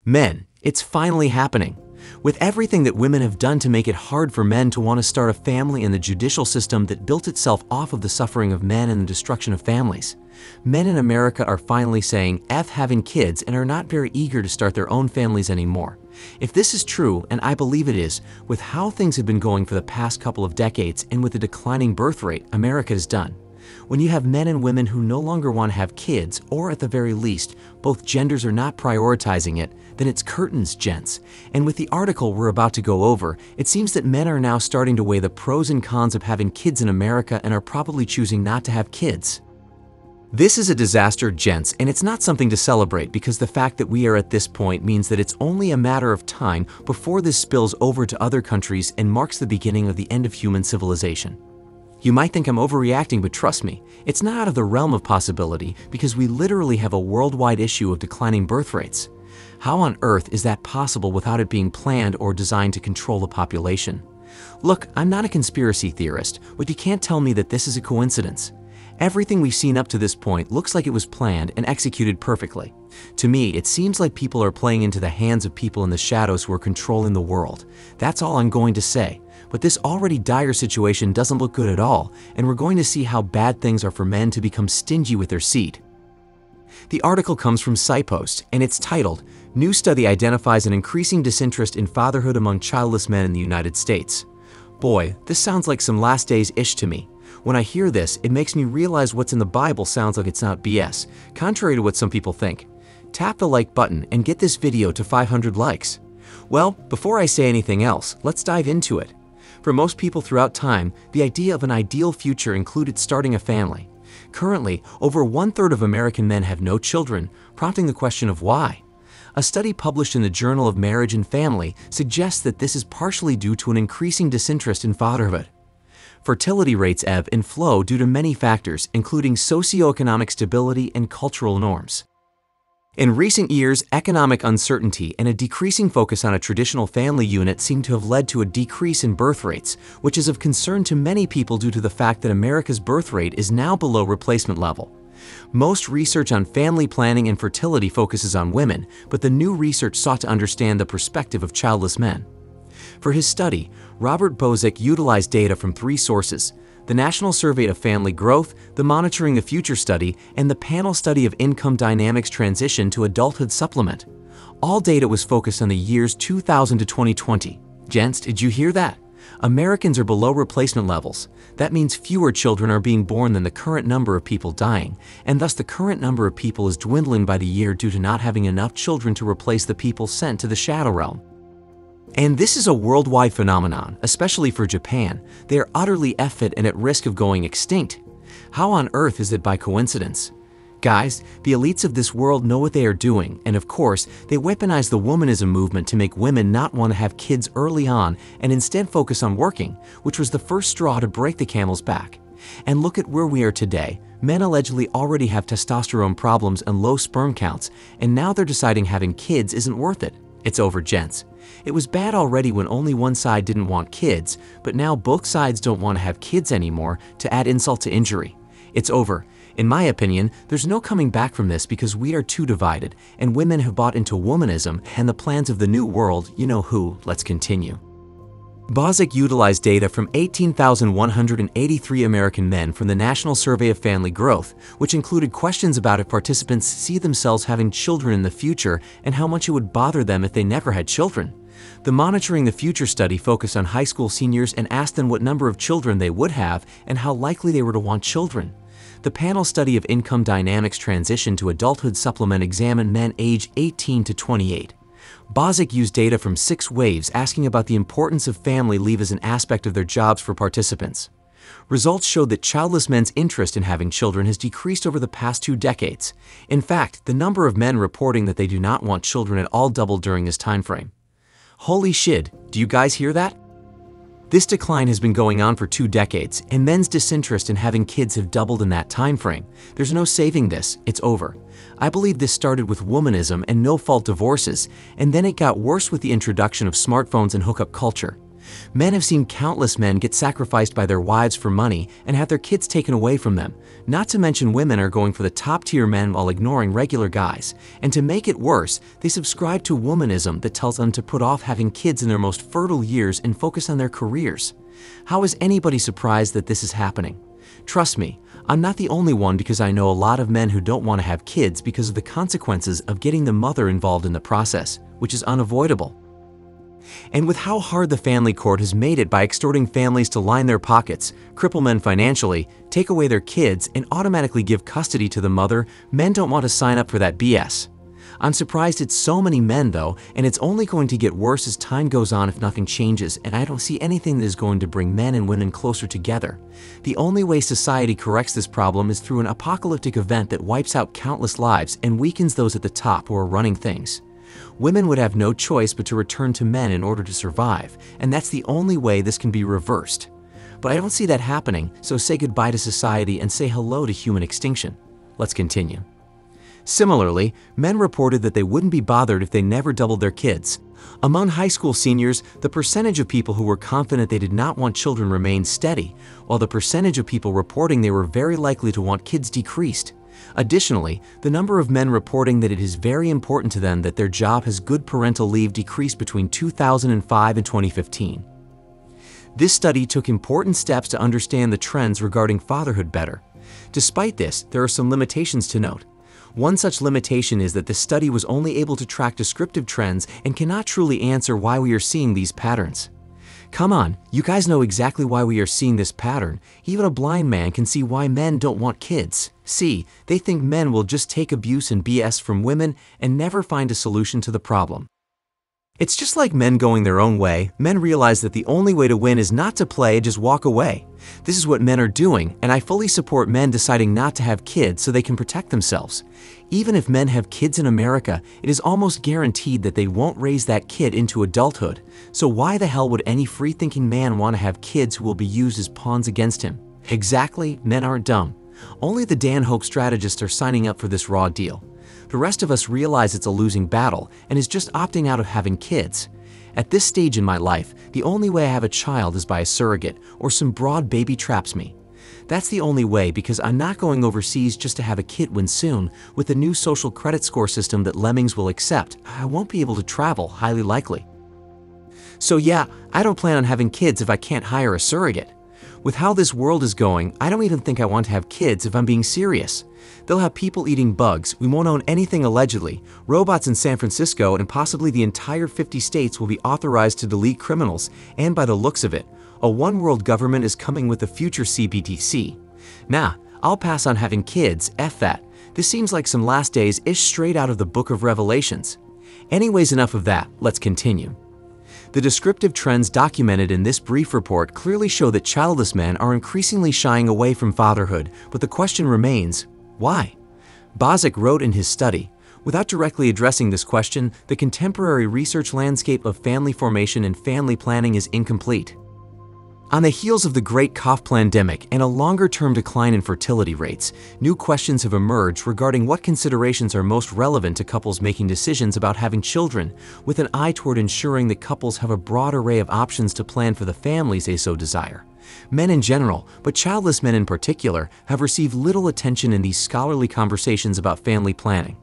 Men, it's finally happening. With everything that women have done to make it hard for men to want to start a family and the judicial system that built itself off of the suffering of men and the destruction of families, men in America are finally saying F having kids and are not very eager to start their own families anymore. If this is true, and I believe it is, with how things have been going for the past couple of decades and with the declining birth rate, America is done. When you have men and women who no longer want to have kids, or at the very least, both genders are not prioritizing it, then it's curtains, gents. And with the article we're about to go over, it seems that men are now starting to weigh the pros and cons of having kids in America and are probably choosing not to have kids. This is a disaster, gents, and it's not something to celebrate because the fact that we are at this point means that it's only a matter of time before this spills over to other countries and marks the beginning of the end of human civilization. You might think I'm overreacting, but trust me, it's not out of the realm of possibility because we literally have a worldwide issue of declining birth rates. How on earth is that possible without it being planned or designed to control the population? Look, I'm not a conspiracy theorist, but you can't tell me that this is a coincidence. Everything we've seen up to this point looks like it was planned and executed perfectly. To me, it seems like people are playing into the hands of people in the shadows who are controlling the world. That's all I'm going to say. But this already dire situation doesn't look good at all, and we're going to see how bad things are for men to become stingy with their seed. The article comes from SciPost, and it's titled, "New Study Identifies an Increasing Disinterest in Fatherhood Among Childless Men in the United States." Boy, this sounds like some Last Days-ish to me. When I hear this, it makes me realize what's in the Bible sounds like it's not BS, contrary to what some people think. Tap the like button and get this video to 500 likes. Well, before I say anything else, let's dive into it. For most people throughout time, the idea of an ideal future included starting a family. Currently, over 1/3 of American men have no children, prompting the question of why. A study published in the Journal of Marriage and Family suggests that this is partially due to an increasing disinterest in fatherhood. Fertility rates ebb and flow due to many factors, including socioeconomic stability and cultural norms. In recent years, economic uncertainty and a decreasing focus on a traditional family unit seem to have led to a decrease in birth rates, which is of concern to many people due to the fact that America's birth rate is now below replacement level. Most research on family planning and fertility focuses on women, but the new research sought to understand the perspective of childless men. For his study, Robert Bozick utilized data from 3 sources: the National Survey of Family Growth, the Monitoring the Future study, and the Panel Study of Income Dynamics Transition to Adulthood Supplement. All data was focused on the years 2000 to 2020. Gents, did you hear that? Americans are below replacement levels. That means fewer children are being born than the current number of people dying, and thus the current number of people is dwindling by the year due to not having enough children to replace the people sent to the shadow realm. And this is a worldwide phenomenon, especially for Japan. They are utterly effete and at risk of going extinct. How on earth is it by coincidence? Guys, the elites of this world know what they are doing, and of course, they weaponize the womanism movement to make women not want to have kids early on and instead focus on working, which was the first straw to break the camel's back. And look at where we are today. Men allegedly already have testosterone problems and low sperm counts, and now they're deciding having kids isn't worth it. It's over, gents. It was bad already when only one side didn't want kids, but now both sides don't want to have kids anymore to add insult to injury. It's over. In my opinion, there's no coming back from this because we are too divided, and women have bought into womanism and the plans of the new world, you know who. Let's continue. Bozick utilized data from 18,183 American men from the National Survey of Family Growth, which included questions about if participants see themselves having children in the future and how much it would bother them if they never had children. The Monitoring the Future study focused on high school seniors and asked them what number of children they would have and how likely they were to want children. The Panel Study of Income Dynamics Transition to Adulthood Supplement examined men aged 18 to 28. Bozick used data from 6 waves asking about the importance of family leave as an aspect of their jobs for participants. Results showed that childless men's interest in having children has decreased over the past 2 decades. In fact, the number of men reporting that they do not want children at all doubled during this time frame. Holy shit, do you guys hear that? This decline has been going on for 2 decades, and men's disinterest in having kids have doubled in that time frame. There's no saving this, it's over. I believe this started with womanism and no-fault divorces, and then it got worse with the introduction of smartphones and hookup culture. Men have seen countless men get sacrificed by their wives for money and have their kids taken away from them. Not to mention women are going for the top-tier men while ignoring regular guys. And to make it worse, they subscribe to womanism that tells them to put off having kids in their most fertile years and focus on their careers. How is anybody surprised that this is happening? Trust me, I'm not the only one, because I know a lot of men who don't want to have kids because of the consequences of getting the mother involved in the process, which is unavoidable. And with how hard the family court has made it by extorting families to line their pockets, cripple men financially, take away their kids, and automatically give custody to the mother, men don't want to sign up for that BS. I'm surprised it's so many men though, and it's only going to get worse as time goes on if nothing changes, and I don't see anything that is going to bring men and women closer together. The only way society corrects this problem is through an apocalyptic event that wipes out countless lives and weakens those at the top who are running things. Women would have no choice but to return to men in order to survive, and that's the only way this can be reversed. But I don't see that happening, so say goodbye to society and say hello to human extinction. Let's continue. Similarly, men reported that they wouldn't be bothered if they never doubled their kids. Among high school seniors, the percentage of people who were confident they did not want children remained steady, while the percentage of people reporting they were very likely to want kids decreased. Additionally, the number of men reporting that it is very important to them that their job has good parental leave decreased between 2005 and 2015. This study took important steps to understand the trends regarding fatherhood better. Despite this, there are some limitations to note. One such limitation is that the study was only able to track descriptive trends and cannot truly answer why we are seeing these patterns. Come on, you guys know exactly why we are seeing this pattern. Even a blind man can see why men don't want kids. See, they think men will just take abuse and BS from women and never find a solution to the problem. It's just like men going their own way. Men realize that the only way to win is not to play and just walk away. This is what men are doing, and I fully support men deciding not to have kids so they can protect themselves. Even if men have kids in America, it is almost guaranteed that they won't raise that kid into adulthood. So why the hell would any free-thinking man want to have kids who will be used as pawns against him? Exactly, men aren't dumb. Only the Dan Hope strategists are signing up for this raw deal. The rest of us realize it's a losing battle and is just opting out of having kids. At this stage in my life, the only way I have a child is by a surrogate, or some broad baby traps me. That's the only way, because I'm not going overseas just to have a kid when soon, with the new social credit score system that lemmings will accept, I won't be able to travel, highly likely. So yeah, I don't plan on having kids if I can't hire a surrogate. With how this world is going, I don't even think I want to have kids if I'm being serious. They'll have people eating bugs, we won't own anything allegedly, robots in San Francisco, and possibly the entire 50 states will be authorized to delete criminals, and by the looks of it, a one-world government is coming with the future CBDC. Nah, I'll pass on having kids, F that. This seems like some last days-ish straight out of the Book of Revelations. Anyways, enough of that, let's continue. The descriptive trends documented in this brief report clearly show that childless men are increasingly shying away from fatherhood, but the question remains, why? Bozic wrote in his study, without directly addressing this question, the contemporary research landscape of family formation and family planning is incomplete. On the heels of the Great Cough pandemic and a longer-term decline in fertility rates, new questions have emerged regarding what considerations are most relevant to couples making decisions about having children, with an eye toward ensuring that couples have a broad array of options to plan for the families they so desire. Men in general, but childless men in particular, have received little attention in these scholarly conversations about family planning.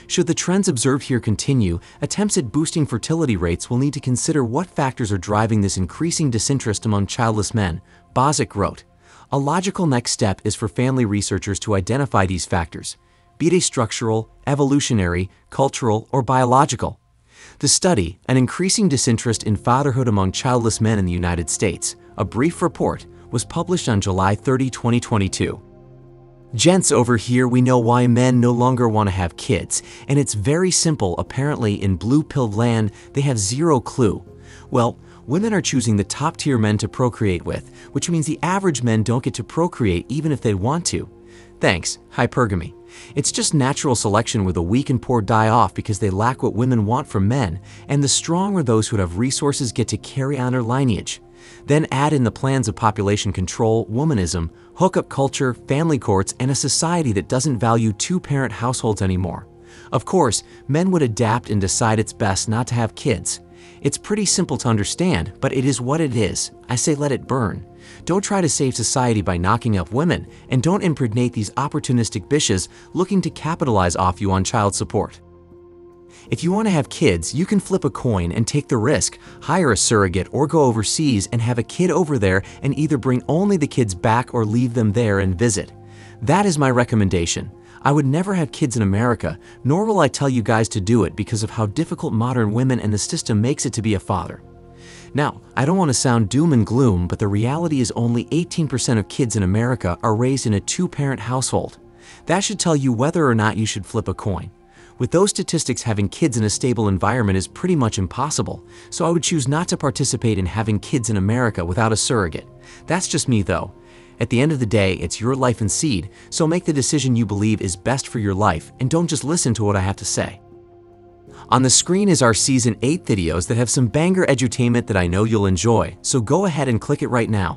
Should the trends observed here continue, attempts at boosting fertility rates will need to consider what factors are driving this increasing disinterest among childless men. Bozic wrote, a logical next step is for family researchers to identify these factors, be they structural, evolutionary, cultural, or biological. The study, An Increasing Disinterest in Fatherhood Among Childless Men in the United States, a brief report, was published on July 30, 2022. Gents, over here we know why men no longer want to have kids, and it's very simple. Apparently in blue-pilled land, they have zero clue. Well, women are choosing the top-tier men to procreate with, which means the average men don't get to procreate even if they want to. Thanks, hypergamy. It's just natural selection where the weak and poor die off because they lack what women want from men, and the strong or those who have resources get to carry on their lineage. Then add in the plans of population control, womanism, hookup culture, family courts, and a society that doesn't value two-parent households anymore. Of course, men would adapt and decide it's best not to have kids. It's pretty simple to understand, but it is what it is. I say let it burn. Don't try to save society by knocking up women, and don't impregnate these opportunistic bitches looking to capitalize off you on child support. If you want to have kids, you can flip a coin and take the risk, hire a surrogate or go overseas and have a kid over there and either bring only the kids back or leave them there and visit. That is my recommendation. I would never have kids in America, nor will I tell you guys to do it because of how difficult modern women and the system makes it to be a father. Now, I don't want to sound doom and gloom, but the reality is only 18% of kids in America are raised in a two-parent household. That should tell you whether or not you should flip a coin. With those statistics, having kids in a stable environment is pretty much impossible, so I would choose not to participate in having kids in America without a surrogate. That's just me though. At the end of the day, it's your life and seed, so make the decision you believe is best for your life and don't just listen to what I have to say. On the screen is our Season 8 videos that have some banger edutainment that I know you'll enjoy, so go ahead and click it right now.